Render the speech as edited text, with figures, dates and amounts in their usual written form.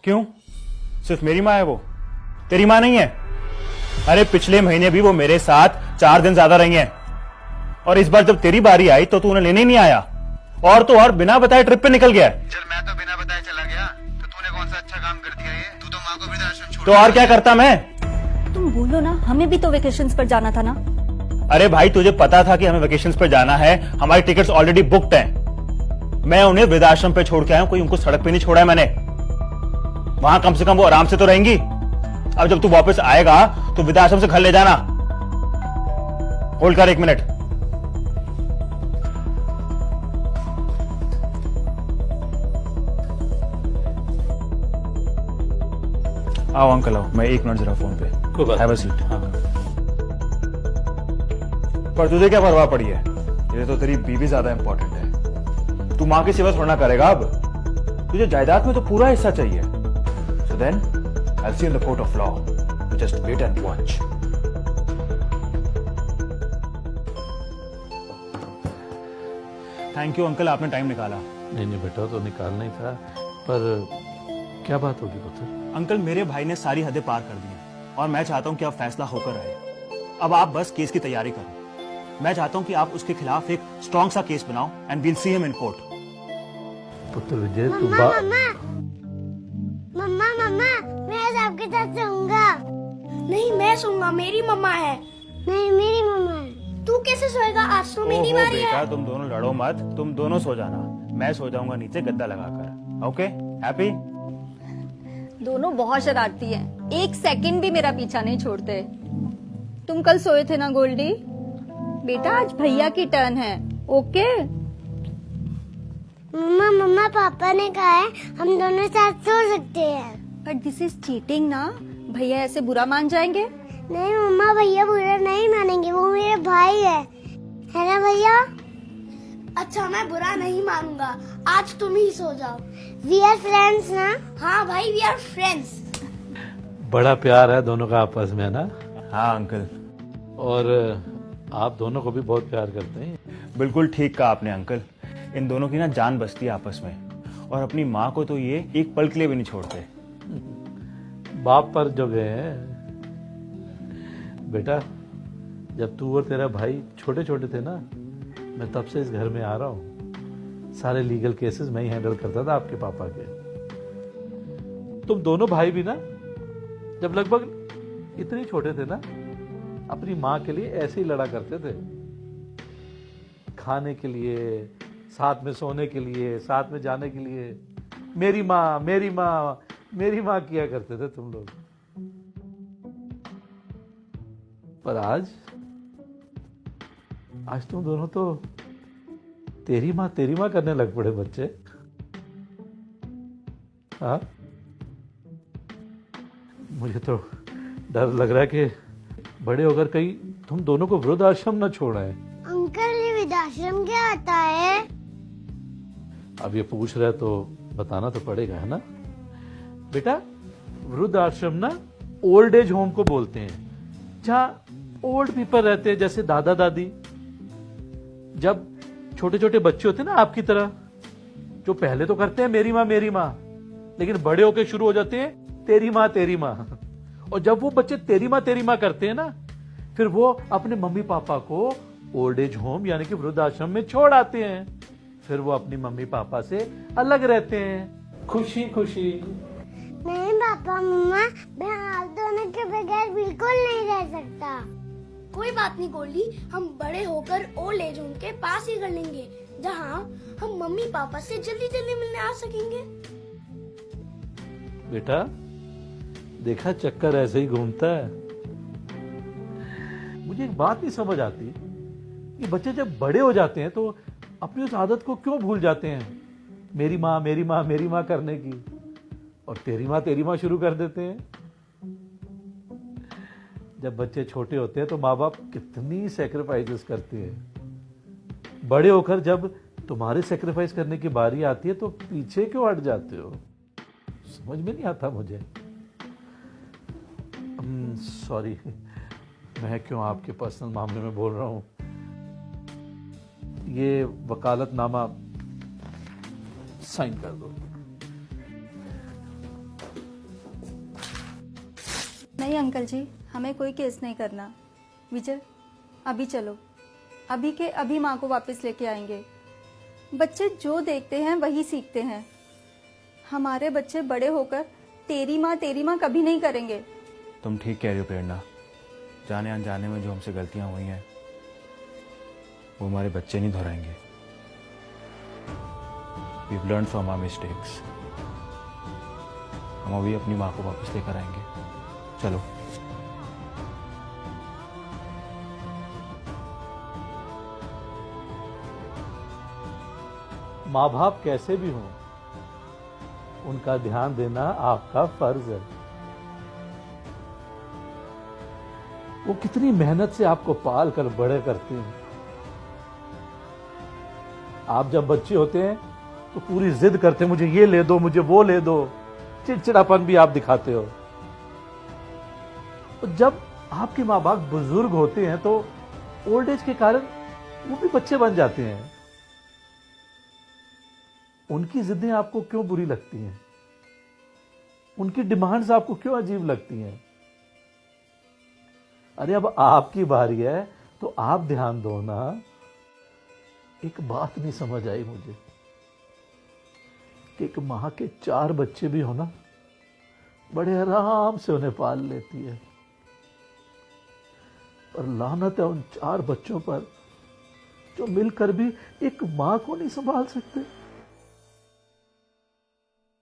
क्यों? सिर्फ मेरी माँ है वो, तेरी माँ नहीं है? अरे पिछले महीने भी वो मेरे साथ 4 दिन ज्यादा रही हैं, और इस बार जब तेरी बारी आई तो तू उन्हें लेने ही नहीं आया, और तो और बिना बताए ट्रिप पे निकल गया। चल मैं तो बिना बताए चला गया, तो तूने कौन सा अच्छा काम कर दिया? ये तू तो माँ को वृद्धाश्रम छोड़। तो और क्या करता मैं? तुम बोलो ना, हमें भी तो वेकेशंस पर जाना था ना। अरे भाई तुझे पता था कि हमें वेकेशंस पर जाना है, हमारी टिकट्स ऑलरेडी बुक्ड हैं। मैं उन्हें वृद्धाश्रम पे छोड़ के आया हूं, कोई उनको सड़क पे नहीं छोड़ा है मैंने। वहां कम से कम वो आराम से तो रहेंगी। अब जब तू वापस आएगा तो वृद्धाश्रम से घर ले जाना। होल्ड कर 1 मिनट। आओ अंकल आओ, मैं 1 मिनट जरा फोन पे। Have a seat. पर तुझे क्या परवाह पड़ी है? ये तो तेरी बीवी ज्यादा इंपॉर्टेंट है। तू मां की सेवा थोड़ा करेगा अब। तुझे जायदाद में तो पूरा हिस्सा चाहिए। So then I will see in the court of law. You just wait and watch. Thank you uncle, आपने टाइम निकाला। नहीं बेटा, तो निकालना ही था, पर क्या बात होगी पुत्र? अंकल मेरे भाई ने सारी हदें पार कर दी हैं, और मैं चाहता हूं कि अब फैसला होकर आए। अब आप बस केस की तैयारी करो। मैं चाहता हूं कि आप उसके खिलाफ एक स्ट्रॉन्ग सा केस बनाओ and we'll see him in court. पुत्र विजय, तू मम्मा मैं आज आपके साथ सोऊंगा। नहीं, मैं सोऊंगा, मेरी मम्मा है। नहीं, मेरी मम्मा है। तू कैसे सोएगा? आज तो मेरी बारी है। बेटा तुम दोनों लड़ो मत, तुम दोनों सो जाना। मैं सो जाऊंगा नीचे गद्दा लगाकर। Okay, happy? दोनों बहुत शरारती हैं, 1 सेकंड भी मेरा पीछा नहीं छोड़ते। तुम कल सोए थे ना गोल्डी? बेटा आज भैया की टर्न है। ओके मम्मा पापा ने कहा है हम दोनों साथ सो सकते हैं। बट दिस इज चीटिंग ना, भैया ऐसे बुरा मान जाएंगे। नहीं मम्मा, भैया बुरा नहीं मानेंगे, वो मेरे भाई है ना भैया? अच्छा, मैं बुरा नहीं मानूंगा, आज तुम ही सो जाओ। वी आर फ्रेंड्स ना? हाँ भाई, वी आर फ्रेंड्स। बड़ा प्यार है दोनों का आपस में, है ना? हाँ अंकल। और आप दोनों को भी बहुत प्यार करते हैं। बिल्कुल ठीक कहा आपने अंकल। इन दोनों की ना जान बसती है आपस में, और अपनी माँ को तो ये एक पल के लिए भी नहीं छोड़ते। बाप पर जो गए हैं। बेटा, जब तू और तेरा भाई छोटे छोटे थे ना, मैं तब से इस घर में आ रहा हूँ। सारे लीगल केसेस मैं ही हैंडल करता था आपके पापा के। तुम दोनों भाई भी ना, जब लगभग इतने छोटे थे ना, अपनी माँ के लिए ऐसे ही लड़ा करते थे। खाने के लिए, साथ में सोने के लिए, साथ में जाने के लिए मेरी माँ मेरी माँ मेरी माँ किया करते थे तुम लोग। पर आज तुम दोनों तो तेरी माँ करने लग पड़े बच्चे। हाँ, मुझे तो डर लग रहा है कि बड़े होकर कहीं तुम दोनों को वृद्धाश्रम न छोड़ाए। अंकल ये वृद्धाश्रम क्या आता है? अब ये पूछ रहे तो बताना तो पड़ेगा, है ना बेटा? वृद्धाश्रम ना ओल्ड एज होम को बोलते हैं, जहां ओल्ड पीपल रहते हैं, जैसे दादा दादी। जब छोटे छोटे बच्चे होते हैं ना आपकी तरह, जो पहले तो करते हैं मेरी माँ, लेकिन बड़े होके शुरू हो जाते हैं तेरी माँ। और जब वो बच्चे तेरी माँ करते हैं ना, फिर वो अपने मम्मी पापा को ओल्ड एज होम यानी कि वृद्धाश्रम में छोड़ आते हैं। फिर वो अपनी मम्मी पापा से अलग रहते हैं, खुशी खुशी। नहीं पापा मम्मा, मैं आप दोनों के बगैर बिल्कुल नहीं रह सकता। कोई बात नहीं गोल्डी, हम बड़े होकर ओल्ड एज होम के पास ही कर लेंगे, जहाँ हम मम्मी पापा से जल्दी जल्दी मिलने आ सकेंगे। बेटा देखा, चक्कर ऐसे ही घूमता है। मुझे एक बात नहीं समझ आती कि बच्चे जब बड़े हो जाते हैं तो अपनी उस आदत को क्यों भूल जाते हैं, मेरी माँ करने की, और तेरी माँ शुरू कर देते हैं। जब बच्चे छोटे होते हैं तो माँ बाप कितनी सेक्रीफाइसेस करते हैं। बड़े होकर जब तुम्हारे सेक्रीफाइस करने की बारी आती है तो पीछे क्यों हट जाते हो? समझ में नहीं आता मुझे। सॉरी, मैं क्यों आपके पर्सनल मामले में बोल रहा हूं। ये वकालतनामा साइन कर दो। नहीं अंकल जी, हमें कोई केस नहीं करना। विजय, अभी चलो, अभी के अभी माँ को वापस लेके आएंगे। बच्चे जो देखते हैं वही सीखते हैं। हमारे बच्चे बड़े होकर तेरी माँ कभी नहीं करेंगे। तुम ठीक कह रही हो प्रेरणा, जाने अनजाने में जो हमसे गलतियां हुई हैं वो हमारे बच्चे नहीं दोहराएंगे। We've learned from our mistakes. हम अभी अपनी माँ को वापस लेकर आएंगे। चलो। माँ बाप कैसे भी हों, उनका ध्यान देना आपका फर्ज है। वो कितनी मेहनत से आपको पाल कर बड़े करते हैं। आप जब बच्चे होते हैं तो पूरी जिद करते हैं, मुझे ये ले दो, मुझे वो ले दो, चिड़चिड़ापन भी आप दिखाते हो। तो जब आपके माँ बाप बुजुर्ग होते हैं तो ओल्ड एज के कारण वो भी बच्चे बन जाते हैं। उनकी जिद्दें आपको क्यों बुरी लगती हैं? उनकी डिमांड्स आपको क्यों अजीब लगती हैं? अरे अब आपकी बारी है तो आप ध्यान दो ना। एक बात नहीं समझ आई मुझे कि एक मां के 4 बच्चे भी हो ना, बड़े आराम से उन्हें पाल लेती है, पर लानत है उन 4 बच्चों पर जो मिलकर भी एक मां को नहीं संभाल सकते।